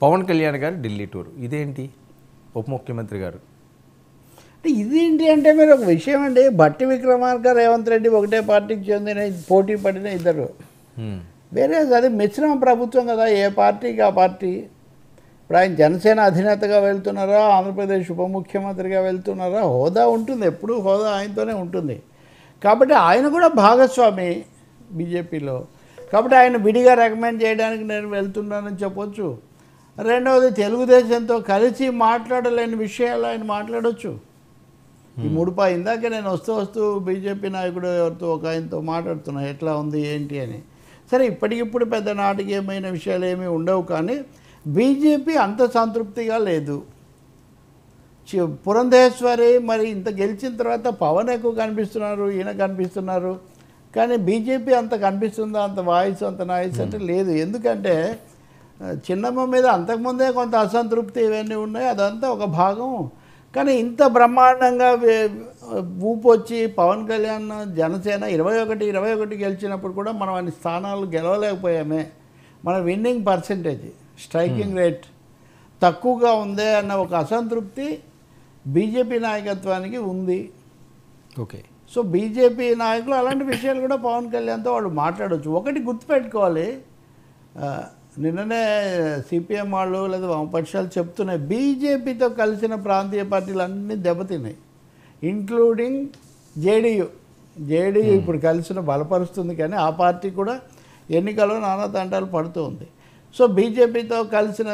పవన్ కళ్యాణ్ గారు ఢిల్లీ టూర్ ఇదేంటి? ఉప ముఖ్యమంత్రి గారు అంటే ఇదేంటి అంటే మీరు ఒక విషయం అండి, భట్టి విక్రమార్క రేవంత్ రెడ్డి ఒకటే పార్టీకి చెందిన పోటీ పడిన ఇద్దరు. వేరే అది మిశ్రమ ప్రభుత్వం కదా, ఏ పార్టీకి ఆ పార్టీ. ఇప్పుడు ఆయన జనసేన అధినేతగా వెళ్తున్నారా, ఆంధ్రప్రదేశ్ ఉప ముఖ్యమంత్రిగా వెళ్తున్నారా, హోదా ఉంటుంది, ఎప్పుడూ హోదా ఆయనతోనే ఉంటుంది. కాబట్టి ఆయన కూడా భాగస్వామి బీజేపీలో. కాబట్టి ఆయన విడిగా రికమెండ్ చేయడానికి నేను వెళ్తున్నానని చెప్పొచ్చు. రెండవది, తెలుగుదేశంతో కలిసి మాట్లాడలేని విషయాలు ఆయన మాట్లాడవచ్చు. ఈ ముడిపా ఇందాక నేను వస్తూ బీజేపీ నాయకుడు ఎవరితో ఒక ఆయనతో మాట్లాడుతున్నా, ఎట్లా ఉంది ఏంటి అని. సరే, ఇప్పటికిప్పుడు పెద్ద నాటకీయమైన విషయాలు ఏమీ ఉండవు, కానీ బీజేపీ అంత సంతృప్తిగా లేదు. పురంధేశ్వరి మరి ఇంత గెలిచిన తర్వాత పవన్ ఎక్కువ కనిపిస్తున్నారు, ఈయన కనిపిస్తున్నారు, కానీ బీజేపీ అంత కనిపిస్తుందా, అంత వాయిస్ అంత నాయిస్ అంటే లేదు. ఎందుకంటే చిన్నమ్మ మీద అంతకుముందే కొంత అసంతృప్తి ఇవన్నీ ఉన్నాయి, అదంతా ఒక భాగం. కానీ ఇంత బ్రహ్మాండంగా ఊపు వచ్చి పవన్ కళ్యాణ్ జనసేన 21 గెలిచినప్పుడు కూడా మనం అన్ని స్థానాలు గెలవలేకపోయామే. మన విన్నింగ్ పర్సంటేజ్, స్ట్రైకింగ్ రేట్ తక్కువగా ఉందే అన్న ఒక అసంతృప్తి బీజేపీ నాయకత్వానికి ఉంది. ఓకే. సో బీజేపీ నాయకులు అలాంటి విషయాలు కూడా పవన్ కళ్యాణ్తో వాళ్ళు మాట్లాడవచ్చు. ఒకటి గుర్తుపెట్టుకోవాలి, నిన్ననే సిపిఎం వాళ్ళు లేదా వామపక్షాలు చెప్తున్నాయి, బీజేపీతో కలిసిన ప్రాంతీయ పార్టీలు అన్నీ దెబ్బతిన్నాయి, ఇంక్లూడింగ్ జేడీయూ. ఇప్పుడు కలిసిన బలపరుస్తుంది, కానీ ఆ పార్టీ కూడా ఎన్నికల్లో నానా తంటాలు పడుతూ ఉంది. సో బీజేపీతో కలిసిన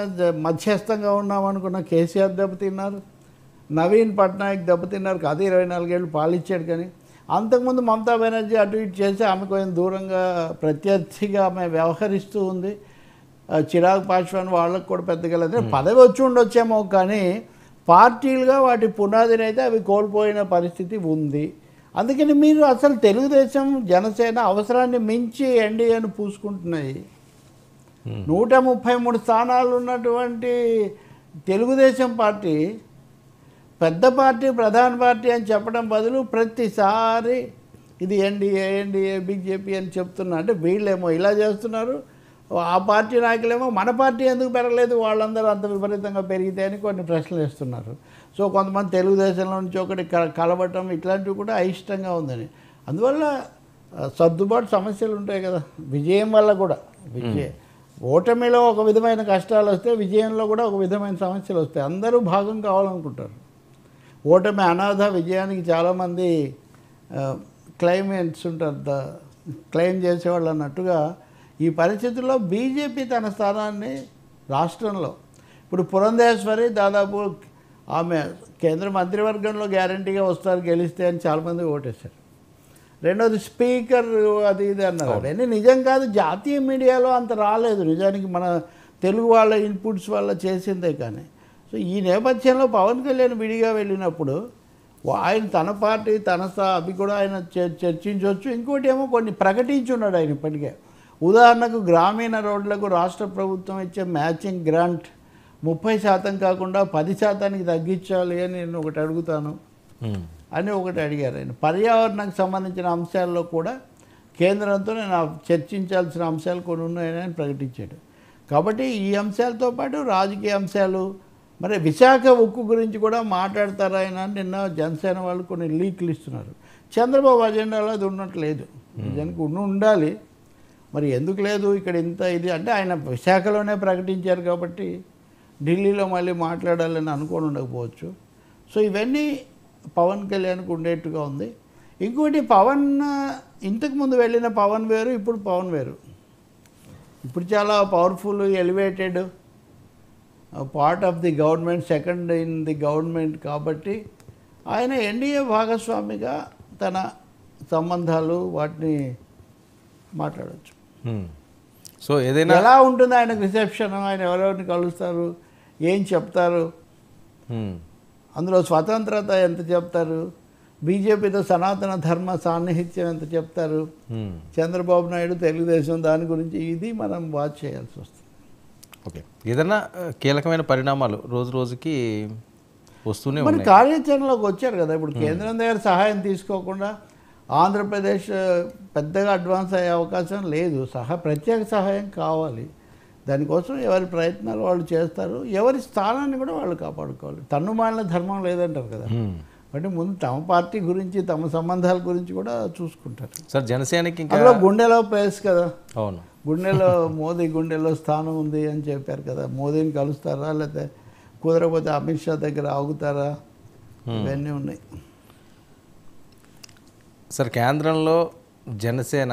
మధ్యస్థంగా ఉన్నామనుకున్న కేసీఆర్ దెబ్బతిన్నారు, నవీన్ పట్నాయక్ దెబ్బతిన్నారు. అది 24 ఏళ్ళు పాలిచ్చాడు, కానీ అంతకుముందు మమతా బెనర్జీ అటు ఇటు చేసి ఆమె కొంచెం దూరంగా ప్రత్యర్థిగా ఆమె వ్యవహరిస్తూ ఉంది. చిరాగ్ పాస్వాన్ వాళ్ళకు కూడా పెద్దగా లేదు, పదవి వచ్చి ఉండొచ్చేమో, కానీ పార్టీలుగా వాటి పునాదిని అయితే అవి కోల్పోయిన పరిస్థితి ఉంది. అందుకని మీరు అసలు తెలుగుదేశం జనసేన అవసరాన్ని మించి ఎన్డీఏను పూసుకుంటున్నాయి. 133 స్థానాలు ఉన్నటువంటి తెలుగుదేశం పార్టీ పెద్ద పార్టీ, ప్రధాన పార్టీ అని చెప్పడం బదులు ప్రతిసారి ఇది ఎన్డీఏ బీజేపీ అని చెప్తున్నా. అంటే వీళ్ళేమో ఇలా చేస్తున్నారు, ఆ పార్టీ నాయకులేమో మన పార్టీ ఎందుకు పెరగలేదు, వాళ్ళందరూ అంత విపరీతంగా పెరిగితే అని కొన్ని ప్రశ్నలు వేస్తున్నారు. సో కొంతమంది తెలుగుదేశంలో నుంచి ఒకటి కలవటం ఇట్లాంటివి కూడా అయిష్టంగా ఉందని. అందువల్ల సర్దుబాటు సమస్యలు ఉంటాయి కదా, విజయం వల్ల కూడా. ఓటమిలో ఒక విధమైన కష్టాలు వస్తే విజయంలో కూడా ఒక విధమైన సమస్యలు వస్తాయి. అందరూ భాగం కావాలనుకుంటారు. ఓటమి అనాథ, విజయానికి చాలామంది క్లైమెంట్స్ ఉంటారు, క్లెయిమ్ చేసేవాళ్ళు అన్నట్టుగా. ఈ పరిస్థితుల్లో బీజేపీ తన స్థానాన్ని రాష్ట్రంలో, ఇప్పుడు పురంధేశ్వరి దాదాపు ఆమె కేంద్ర మంత్రివర్గంలో గ్యారంటీగా వస్తారు గెలిస్తే అని చాలామంది ఓటేశారు. రెండోది స్పీకర్ అది ఇది అన్నారు. అవన్నీ నిజం కాదు, జాతీయ మీడియాలో అంత రాలేదు నిజానికి, మన తెలుగు వాళ్ళ ఇన్పుట్స్ వల్ల చేసిందే. కానీ సో ఈ నేపథ్యంలో పవన్ కళ్యాణ్ విడిగా వెళ్ళినప్పుడు ఆయన తన పార్టీ అవి కూడా ఆయన చర్చించవచ్చు. ఇంకోటి ఏమో కొన్ని ప్రకటించున్నాడు ఆయన ఇప్పటికే. ఉదాహరణకు గ్రామీణ రోడ్లకు రాష్ట్ర ప్రభుత్వం ఇచ్చే మ్యాచింగ్ గ్రాంట్ 30% కాకుండా 10%కి తగ్గించాలి అని నేను ఒకటి అడుగుతాను అని ఒకటి అడిగారు ఆయన. పర్యావరణానికి సంబంధించిన అంశాల్లో కూడా కేంద్రంతో నేను చర్చించాల్సిన అంశాలు కొన్ని ఉన్నాయని ఆయన ప్రకటించాడు. కాబట్టి ఈ అంశాలతో పాటు రాజకీయ అంశాలు, మరి విశాఖ ఉక్కు గురించి కూడా మాట్లాడతారు ఆయన. నిన్న జనసేన వాళ్ళు కొన్ని లీక్లు ఇస్తున్నారు. చంద్రబాబు అజెండాలో అది ఉన్నట్లేదు, నిజానికి ఉండాలి, మరి ఎందుకు లేదు ఇక్కడ ఇంత ఇది అంటే ఆయన విశాఖలోనే ప్రకటించారు కాబట్టి ఢిల్లీలో మళ్ళీ మాట్లాడాలని అనుకోని ఉండకపోవచ్చు. సో ఇవన్నీ పవన్ కళ్యాణ్కి ఉండేట్టుగా ఉంది. ఇంకోటి, పవన్ ఇంతకుముందు వెళ్ళిన పవన్ వేరు, ఇప్పుడు పవన్ వేరు. ఇప్పుడు చాలా powerful, elevated, part of the government, second in the government. కాబట్టి ఆయన ఎన్డీఏ భాగస్వామిగా తన సంబంధాలు వాటిని మాట్లాడవచ్చు. సో ఏదైనా ఎలా ఉంటుంది ఆయనకు రిసెప్షన్, ఆయన ఎవరెవరిని కలుస్తారు, ఏం చెప్తారు, అందులో స్వతంత్రత ఎంత చెప్తారు, బీజేపీతో సనాతన ధర్మ సాన్నిహిత్యం ఎంత చెప్తారు, చంద్రబాబు నాయుడు తెలుగుదేశం దాని గురించి ఇది మనం వాచ్ చేయాల్సి వస్తుంది. ఓకే. ఏదైనా కీలకమైన పరిణామాలు రోజు రోజుకి వస్తూనే మరి కార్యాచరణలోకి వచ్చారు కదా. ఇప్పుడు కేంద్రం దగ్గర సహాయం తీసుకోకుండా ఆంధ్రప్రదేశ్ పెద్దగా అడ్వాన్స్ అయ్యే అవకాశం లేదు. ప్రత్యేక సహాయం కావాలి. దానికోసం ఎవరి ప్రయత్నాలు వాళ్ళు చేస్తారు, ఎవరి స్థానాన్ని కూడా వాళ్ళు కాపాడుకోవాలి. తన్నుమాలిన ధర్మం లేదంటారు కదా, అంటే ముందు తమ పార్టీ గురించి తమ సంబంధాల గురించి కూడా చూసుకుంటారు. సార్ జనసేనకి ఇంకా అందులో గుండెలో ప్లేస్ కదా, అవును గుండెలో మోదీ గుండెలో స్థానం ఉంది అని చెప్పారు కదా. మోదీని కలుస్తారా, లేకపోతే కుదరకపోతే అమిత్ షా దగ్గర ఆగుతారా, ఇవన్నీ ఉన్నాయి. సార్ కేంద్రంలో జనసేన